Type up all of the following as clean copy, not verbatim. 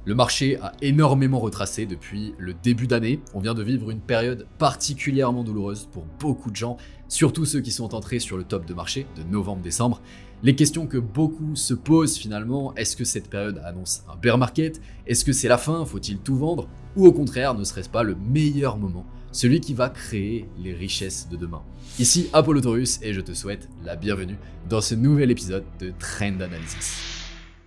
Le marché a énormément retracé depuis le début d'année. On vient de vivre une période particulièrement douloureuse pour beaucoup de gens, surtout ceux qui sont entrés sur le top de marché de novembre-décembre. Les questions que beaucoup se posent finalement, est-ce que cette période annonce un bear market? Est-ce que c'est la fin? Faut-il tout vendre? Ou au contraire, ne serait-ce pas le meilleur moment? Celui qui va créer les richesses de demain. Ici Apollotauruss et je te souhaite la bienvenue dans ce nouvel épisode de Trend Analysis.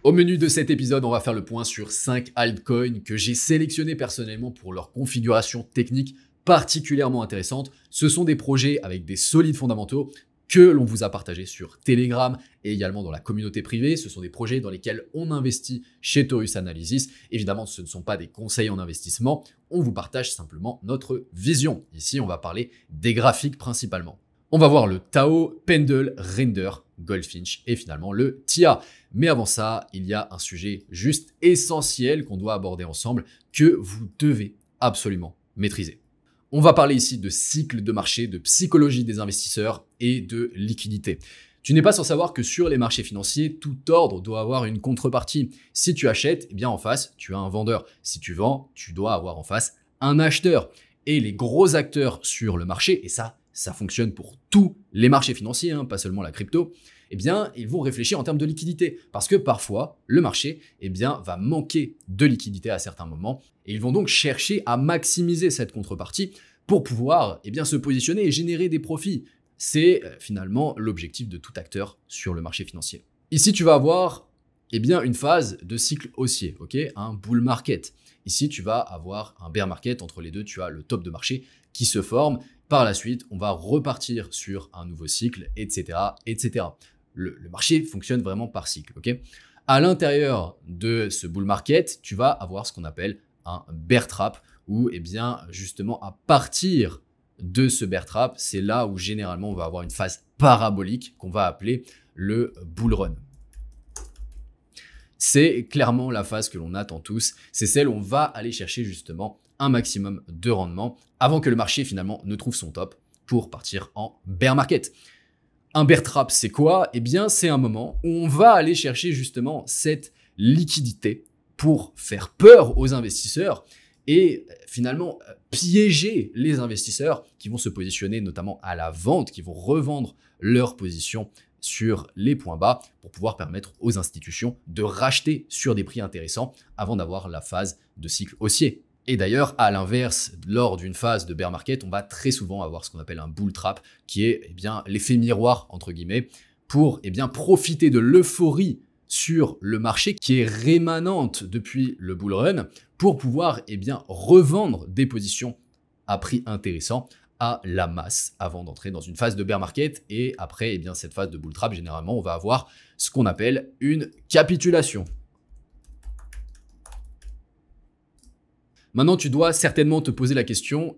Au menu de cet épisode, on va faire le point sur 5 altcoins que j'ai sélectionnés personnellement pour leur configuration technique particulièrement intéressante. Ce sont des projets avec des solides fondamentaux que l'on vous a partagés sur Telegram et également dans la communauté privée. Ce sont des projets dans lesquels on investit chez Taurus Analysis. Évidemment, ce ne sont pas des conseils en investissement. On vous partage simplement notre vision. Ici, on va parler des graphiques principalement. On va voir le Tao, Pendle, Render, Goldfinch et finalement le TIA. Mais avant ça, il y a un sujet juste essentiel qu'on doit aborder ensemble que vous devez absolument maîtriser. On va parler ici de cycle de marché, de psychologie des investisseurs et de liquidité. Tu n'es pas sans savoir que sur les marchés financiers, tout ordre doit avoir une contrepartie. Si tu achètes, eh bien en face, tu as un vendeur. Si tu vends, tu dois avoir en face un acheteur. Et les gros acteurs sur le marché, et ça fonctionne pour tous les marchés financiers, pas seulement la crypto, eh bien, ils vont réfléchir en termes de liquidité. Parce que parfois, le marché va manquer de liquidité à certains moments. Et ils vont donc chercher à maximiser cette contrepartie pour pouvoir se positionner et générer des profits. C'est finalement l'objectif de tout acteur sur le marché financier. Ici, tu vas avoir une phase de cycle haussier, un bull market. Ici, tu vas avoir un bear market. Entre les deux, tu as le top de marché qui se forme. Par la suite, on va repartir sur un nouveau cycle, etc., etc. Le marché fonctionne vraiment par cycle, À l'intérieur de ce bull market, tu vas avoir ce qu'on appelle un bear trap, où justement à partir de ce bear trap, c'est là où généralement on va avoir une phase parabolique qu'on va appeler le bull run. C'est clairement la phase que l'on attend tous, c'est celle où on va aller chercher justement un maximum de rendement avant que le marché finalement ne trouve son top pour partir en bear market. Un bear trap, c'est quoi? C'est un moment où on va aller chercher justement cette liquidité pour faire peur aux investisseurs et finalement piéger les investisseurs qui vont se positionner notamment à la vente, qui vont revendre leur position sur les points bas pour pouvoir permettre aux institutions de racheter sur des prix intéressants avant d'avoir la phase de cycle haussier. Et d'ailleurs, à l'inverse, lors d'une phase de bear market, on va très souvent avoir ce qu'on appelle un bull trap, qui est l'effet miroir, entre guillemets, pour profiter de l'euphorie sur le marché qui est rémanente depuis le bull run pour pouvoir revendre des positions à prix intéressant à la masse avant d'entrer dans une phase de bear market. Et après cette phase de bull trap, généralement, on va avoir ce qu'on appelle une capitulation. Maintenant, tu dois certainement te poser la question,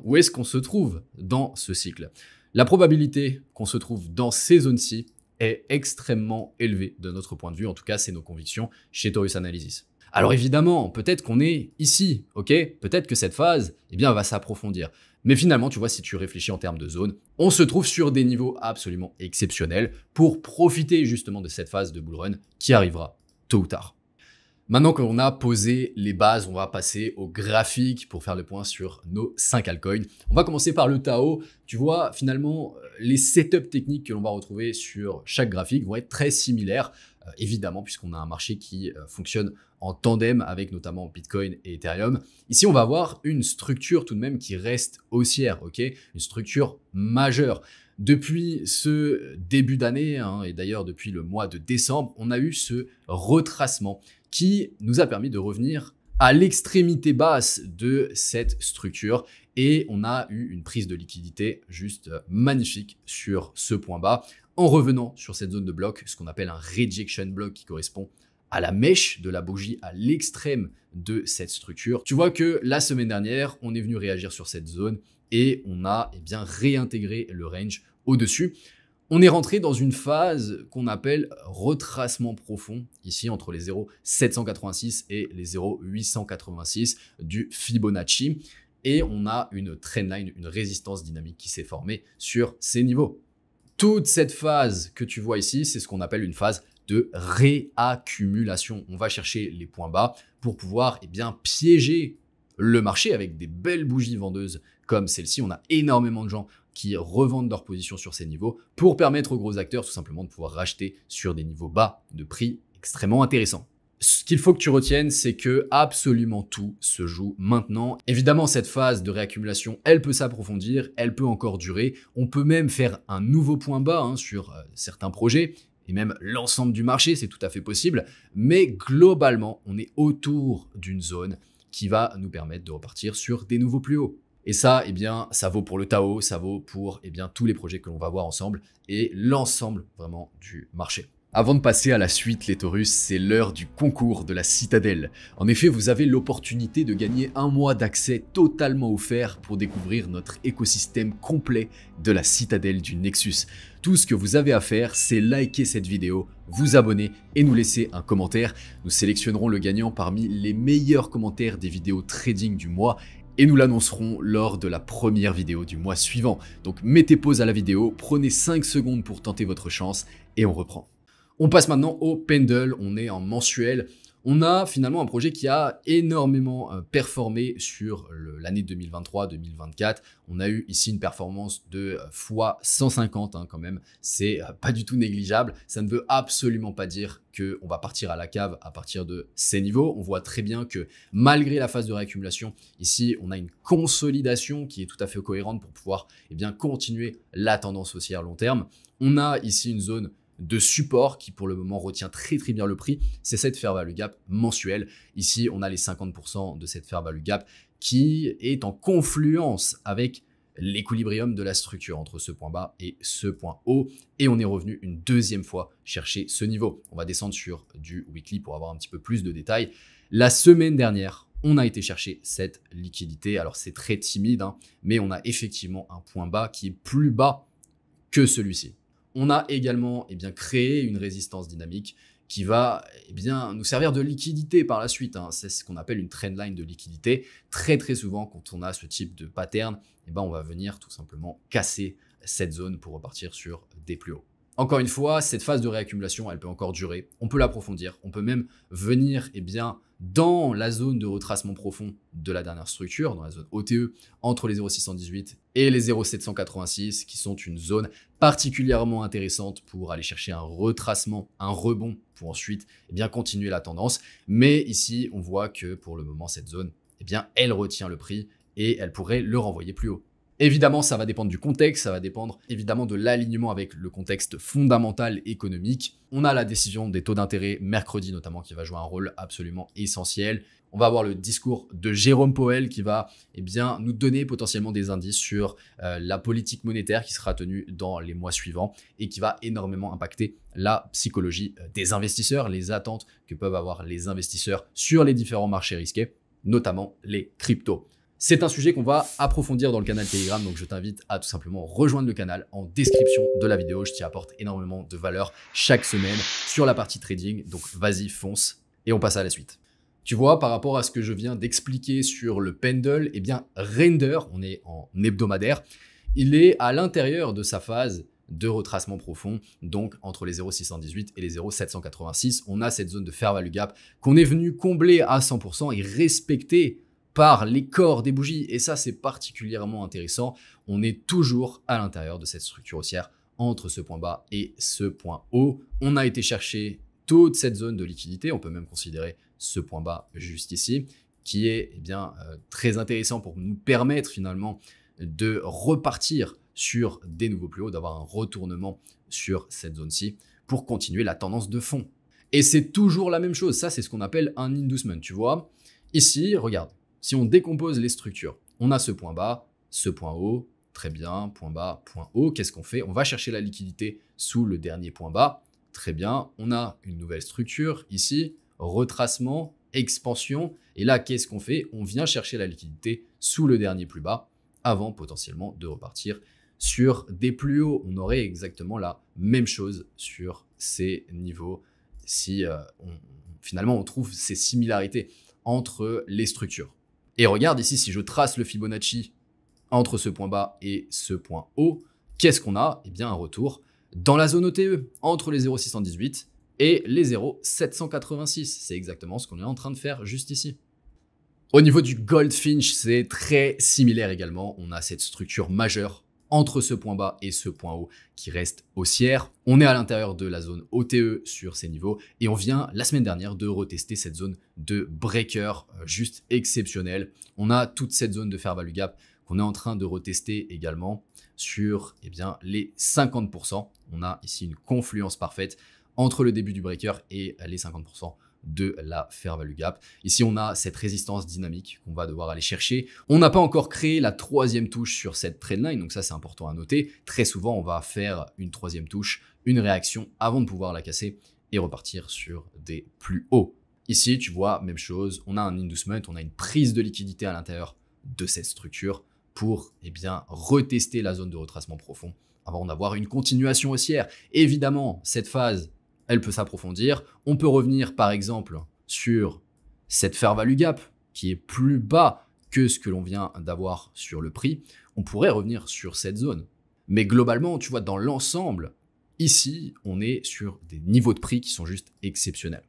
où est-ce qu'on se trouve dans ce cycle? La probabilité qu'on se trouve dans ces zones-ci est extrêmement élevée de notre point de vue. En tout cas, c'est nos convictions chez Taurus Analysis. Alors évidemment, peut-être qu'on est ici, Peut-être que cette phase, va s'approfondir. Mais finalement, tu vois, si tu réfléchis en termes de zone, on se trouve sur des niveaux absolument exceptionnels pour profiter justement de cette phase de bull run qui arrivera tôt ou tard. Maintenant qu'on a posé les bases, on va passer au graphique pour faire le point sur nos 5 altcoins. On va commencer par le Tao. Tu vois, finalement, les setups techniques que l'on va retrouver sur chaque graphique vont être très similaires, évidemment, puisqu'on a un marché qui fonctionne en tandem avec notamment Bitcoin et Ethereum. Ici, on va avoir une structure tout de même qui reste haussière, Une structure majeure. Depuis ce début d'année, et d'ailleurs depuis le mois de décembre, on a eu ce retracement qui nous a permis de revenir à l'extrémité basse de cette structure et on a eu une prise de liquidité juste magnifique sur ce point bas en revenant sur cette zone de bloc, ce qu'on appelle un rejection block qui correspond à la mèche de la bougie à l'extrême de cette structure. Tu vois que la semaine dernière, on est venu réagir sur cette zone et on a réintégré le range au-dessus. On est rentré dans une phase qu'on appelle retracement profond, ici entre les 0,786 et les 0,886 du Fibonacci. Et on a une trendline, une résistance dynamique qui s'est formée sur ces niveaux. Toute cette phase que tu vois ici, c'est ce qu'on appelle une phase de réaccumulation. On va chercher les points bas pour pouvoir piéger le marché avec des belles bougies vendeuses comme celle-ci. On a énormément de gens qui revendent leur position sur ces niveaux pour permettre aux gros acteurs tout simplement de pouvoir racheter sur des niveaux bas de prix extrêmement intéressants. Ce qu'il faut que tu retiennes, c'est que absolument tout se joue maintenant. Évidemment, cette phase de réaccumulation, elle peut s'approfondir, elle peut encore durer. On peut même faire un nouveau point bas sur certains projets et même l'ensemble du marché, c'est tout à fait possible. Mais globalement, on est autour d'une zone qui va nous permettre de repartir sur des nouveaux plus hauts. Et ça, ça vaut pour le Tao, ça vaut pour tous les projets que l'on va voir ensemble et l'ensemble vraiment du marché. Avant de passer à la suite, les Taurus, c'est l'heure du concours de la citadelle. En effet, vous avez l'opportunité de gagner un mois d'accès totalement offert pour découvrir notre écosystème complet de la citadelle du Nexus. Tout ce que vous avez à faire, c'est liker cette vidéo, vous abonner et nous laisser un commentaire. Nous sélectionnerons le gagnant parmi les meilleurs commentaires des vidéos trading du mois et nous l'annoncerons lors de la première vidéo du mois suivant. Donc mettez pause à la vidéo, prenez 5 secondes pour tenter votre chance et on reprend. On passe maintenant au Pendle, on est en mensuel. On a finalement un projet qui a énormément performé sur l'année 2023-2024. On a eu ici une performance de x150 quand même. C'est pas du tout négligeable. Ça ne veut absolument pas dire qu'on va partir à la cave à partir de ces niveaux. On voit très bien que malgré la phase de réaccumulation, ici on a une consolidation qui est tout à fait cohérente pour pouvoir continuer la tendance haussière long terme. On a ici une zone de support qui pour le moment retient très bien le prix, c'est cette fair value gap mensuelle. Ici, on a les 50% de cette fair value gap qui est en confluence avec l'équilibrium de la structure entre ce point bas et ce point haut. Et on est revenu une deuxième fois chercher ce niveau. On va descendre sur du weekly pour avoir un petit peu plus de détails. La semaine dernière, on a été chercher cette liquidité. Alors c'est très timide, mais on a effectivement un point bas qui est plus bas que celui-ci. On a également créé une résistance dynamique qui va nous servir de liquidité par la suite. C'est ce qu'on appelle une trendline de liquidité. Très souvent, quand on a ce type de pattern, on va venir tout simplement casser cette zone pour repartir sur des plus hauts. Encore une fois, cette phase de réaccumulation, elle peut encore durer. On peut l'approfondir. On peut même venir dans la zone de retracement profond de la dernière structure, dans la zone OTE, entre les 0,618 et les 0,786, qui sont une zone particulièrement intéressante pour aller chercher un retracement, un rebond, pour ensuite continuer la tendance. Mais ici, on voit que pour le moment, cette zone, elle retient le prix et elle pourrait le renvoyer plus haut. Évidemment, ça va dépendre du contexte, ça va dépendre évidemment de l'alignement avec le contexte fondamental économique. On a la décision des taux d'intérêt mercredi notamment qui va jouer un rôle absolument essentiel. On va avoir le discours de Jérôme Powell qui va nous donner potentiellement des indices sur la politique monétaire qui sera tenue dans les mois suivants et qui va énormément impacter la psychologie des investisseurs, les attentes que peuvent avoir les investisseurs sur les différents marchés risqués, notamment les cryptos. C'est un sujet qu'on va approfondir dans le canal Telegram, donc je t'invite à tout simplement rejoindre le canal en description de la vidéo. Je t'y apporte énormément de valeur chaque semaine sur la partie trading, donc vas-y, fonce et on passe à la suite. Tu vois, par rapport à ce que je viens d'expliquer sur le Pendle, Render, on est en hebdomadaire, il est à l'intérieur de sa phase de retracement profond, donc entre les 0,618 et les 0,786. On a cette zone de fair value gap qu'on est venu combler à 100% et respecter par les corps des bougies. Et ça, c'est particulièrement intéressant. On est toujours à l'intérieur de cette structure haussière entre ce point bas et ce point haut. On a été chercher toute cette zone de liquidité. On peut même considérer ce point bas juste ici, qui est très intéressant pour nous permettre finalement de repartir sur des nouveaux plus hauts, d'avoir un retournement sur cette zone-ci pour continuer la tendance de fond. Et c'est toujours la même chose. Ça, c'est ce qu'on appelle un inducement, tu vois. Ici, regarde. Si on décompose les structures, on a ce point bas, ce point haut, très bien, point bas, point haut. Qu'est-ce qu'on fait? On va chercher la liquidité sous le dernier point bas. Très bien, on a une nouvelle structure ici, retracement, expansion. Et là, qu'est-ce qu'on fait? On vient chercher la liquidité sous le dernier plus bas avant potentiellement de repartir sur des plus hauts. On aurait exactement la même chose sur ces niveaux si finalement on trouve ces similarités entre les structures. Et regarde ici, si je trace le Fibonacci entre ce point bas et ce point haut, qu'est-ce qu'on a? Un retour dans la zone OTE, entre les 0,618 et les 0,786. C'est exactement ce qu'on est en train de faire juste ici. Au niveau du Goldfinch, c'est très similaire également. On a cette structure majeure entre ce point bas et ce point haut qui reste haussière. On est à l'intérieur de la zone OTE sur ces niveaux et on vient la semaine dernière de retester cette zone de breaker juste exceptionnelle. On a toute cette zone de fair value gap qu'on est en train de retester également sur les 50%. On a ici une confluence parfaite entre le début du breaker et les 50% de la fair value gap. Ici, on a cette résistance dynamique qu'on va devoir aller chercher. On n'a pas encore créé la troisième touche sur cette trendline, donc ça, c'est important à noter. Très souvent, on va faire une troisième touche, une réaction avant de pouvoir la casser et repartir sur des plus hauts. Ici, tu vois, même chose, on a un inducement, on a une prise de liquidité à l'intérieur de cette structure pour retester la zone de retracement profond avant d'avoir une continuation haussière. Évidemment, cette phase, elle peut s'approfondir. On peut revenir par exemple sur cette fair value gap qui est plus bas que ce que l'on vient d'avoir sur le prix. On pourrait revenir sur cette zone. Mais globalement, tu vois, dans l'ensemble, ici, on est sur des niveaux de prix qui sont juste exceptionnels.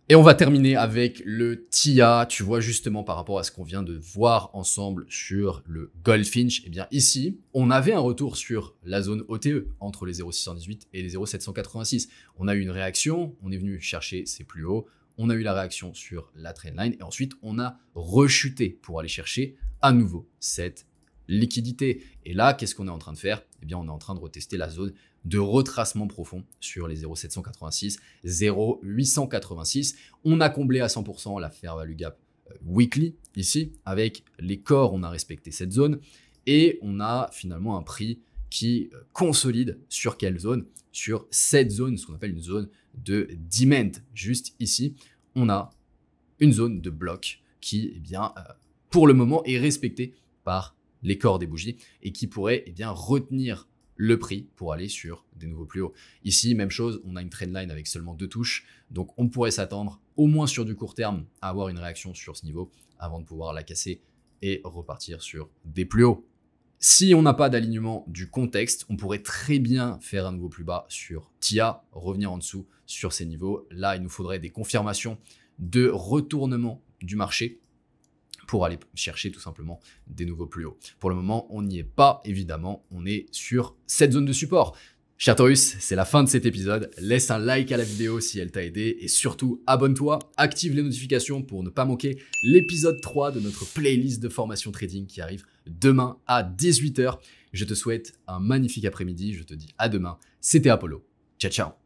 Et on va terminer avec le TIA, tu vois, justement par rapport à ce qu'on vient de voir ensemble sur le Goldfinch. Eh bien ici, on avait un retour sur la zone OTE entre les 0,618 et les 0,786. On a eu une réaction, on est venu chercher ces plus hauts, on a eu la réaction sur la trendline et ensuite on a rechuté pour aller chercher à nouveau cette liquidité. Et là, qu'est-ce qu'on est en train de faire? Eh bien, on est en train de retester la zone de retracement profond sur les 0,786, 0,886. On a comblé à 100% la fair value gap weekly ici. Avec les corps, on a respecté cette zone et on a finalement un prix qui consolide sur quelle zone? Sur cette zone, ce qu'on appelle une zone de demand. Juste ici, on a une zone de bloc qui, pour le moment, est respectée par les corps des bougies et qui pourrait retenir le prix pour aller sur des nouveaux plus hauts. Ici, même chose, on a une trendline avec seulement 2 touches, donc on pourrait s'attendre au moins sur du court terme à avoir une réaction sur ce niveau avant de pouvoir la casser et repartir sur des plus hauts. Si on n'a pas d'alignement du contexte, on pourrait très bien faire un nouveau plus bas sur TIA, revenir en dessous sur ces niveaux. Là, il nous faudrait des confirmations de retournement du marché pour aller chercher tout simplement des nouveaux plus hauts. Pour le moment, on n'y est pas, évidemment, on est sur cette zone de support. Cher Taurus, c'est la fin de cet épisode. Laisse un like à la vidéo si elle t'a aidé et surtout abonne-toi, active les notifications pour ne pas manquer l'épisode 3 de notre playlist de formation trading qui arrive demain à 18 h. Je te souhaite un magnifique après-midi, je te dis à demain. C'était Apollo. Ciao, ciao.